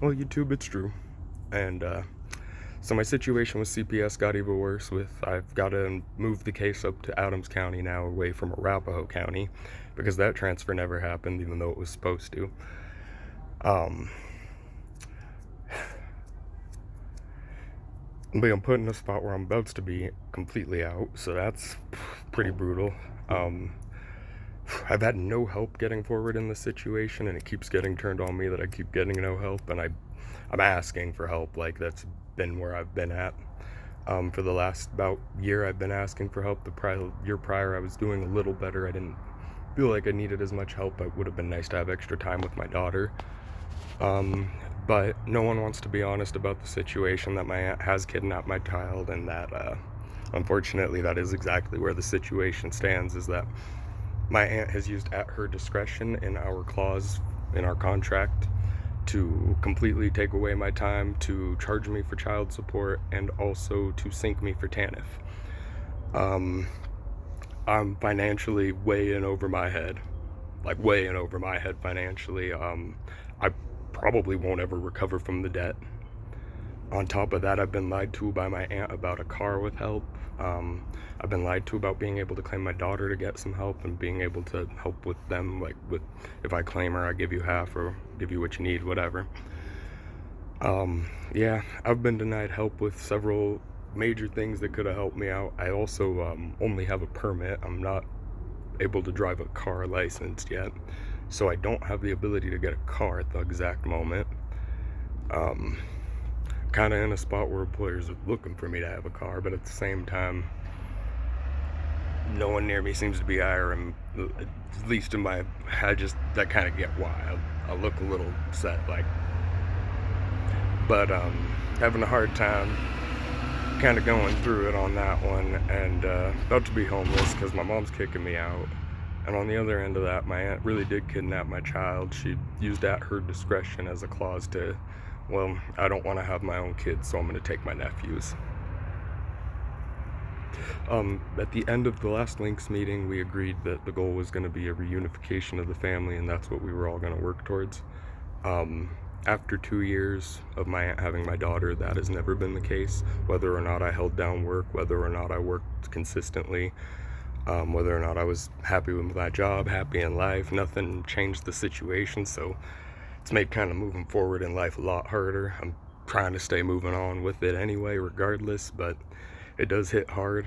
Well, YouTube, it's true. And so my situation with CPS got even worse I've got to move the case up to Adams County now, away from Arapahoe County, because that transfer never happened, even though it was supposed to. Um, but I'm put in a spot where I'm about to be completely out, so that's pretty brutal. I've had no help getting forward in this situation, and it keeps getting turned on me that I keep getting no help, and I'm asking for help. Like, that's been where I've been at. For the last about year, I've been asking for help. The year prior, I was doing a little better. I didn't feel like I needed as much help. It would have been nice to have extra time with my daughter. But no one wants to be honest about the situation that my aunt has kidnapped my child, and that, unfortunately, that is exactly where the situation stands, is that my aunt has used at her discretion in our clause in our contract to completely take away my time, to charge me for child support, and also to sink me for TANF. I'm financially way in over my head, like way in over my head financially. I probably won't ever recover from the debt. On top of that, I've been lied to by my aunt about a car with help. I've been lied to about being able to claim my daughter to get some help, and being able to help with them, like with, if I claim her, I give you half or give you what you need, whatever. Yeah, I've been denied help with several major things that could have helped me out. I also only have a permit. I'm not able to drive a car licensed yet, so I don't have the ability to get a car at the exact moment. Kind of in a spot where employers are looking for me to have a car, but at the same time, no one near me seems to be hiring. At least in my, that kind of get why I look a little upset, like. But having a hard time kind of going through it on that one, and about to be homeless because my mom's kicking me out. And on the other end of that, my aunt really did kidnap my child. She used at her discretion as a clause to, well, I don't want to have my own kids, so I'm going to take my nephews. At the end of the last Links meeting, we agreed that the goal was going to be a reunification of the family, and that's what we were all going to work towards. After 2 years of my aunt having my daughter, that has never been the case. Whether or not I held down work, whether or not I worked consistently, whether or not I was happy with my job, happy in life, nothing changed the situation, so it's made kind of moving forward in life a lot harder. I'm trying to stay moving on with it anyway, regardless, but it does hit hard.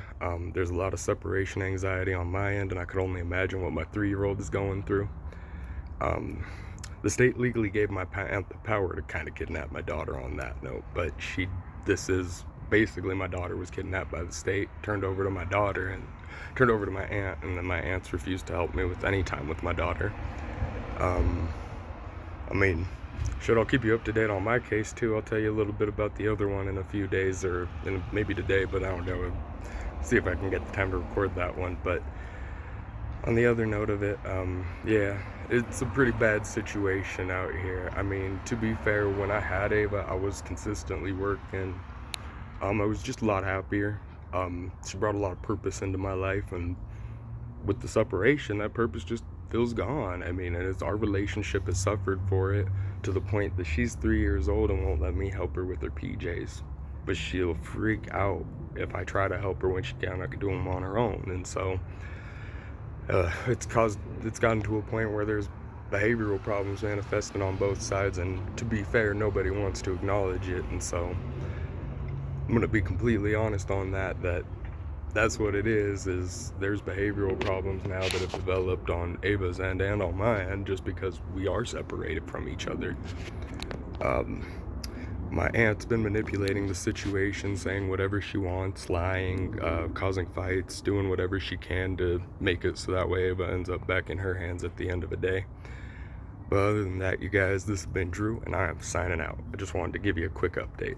There's a lot of separation anxiety on my end, and I could only imagine what my 3-year-old is going through. The state legally gave my aunt the power to kind of kidnap my daughter on that note, but this is basically, my daughter was kidnapped by the state, turned over to my daughter, and turned over to my aunt, and then my aunt's refused to help me with any time with my daughter. I mean, I'll keep you up to date on my case too. I'll tell you a little bit about the other one in a few days, or maybe today, but I don't know. See if I can get the time to record that one. But on the other note of it, yeah, it's a pretty bad situation out here. I mean, to be fair, when I had Ava, I was consistently working. I was just a lot happier. She brought a lot of purpose into my life, and with the separation, that purpose just feels gone. I mean, and our relationship has suffered for it, to the point that she's 3 years old and won't let me help her with her PJs. But she'll freak out if I try to help her when she cannot do them on her own. And so it's gotten to a point where there's behavioral problems manifesting on both sides, and to be fair, nobody wants to acknowledge it. And so I'm going to be completely honest on that's what it is there's behavioral problems now that have developed on Ava's end and on my end, just because we are separated from each other. My aunt's been manipulating the situation, saying whatever she wants, lying, causing fights, doing whatever she can to make it so that way Ava ends up back in her hands at the end of the day. But other than that, you guys, this has been Drew, and I am signing out. I just wanted to give you a quick update.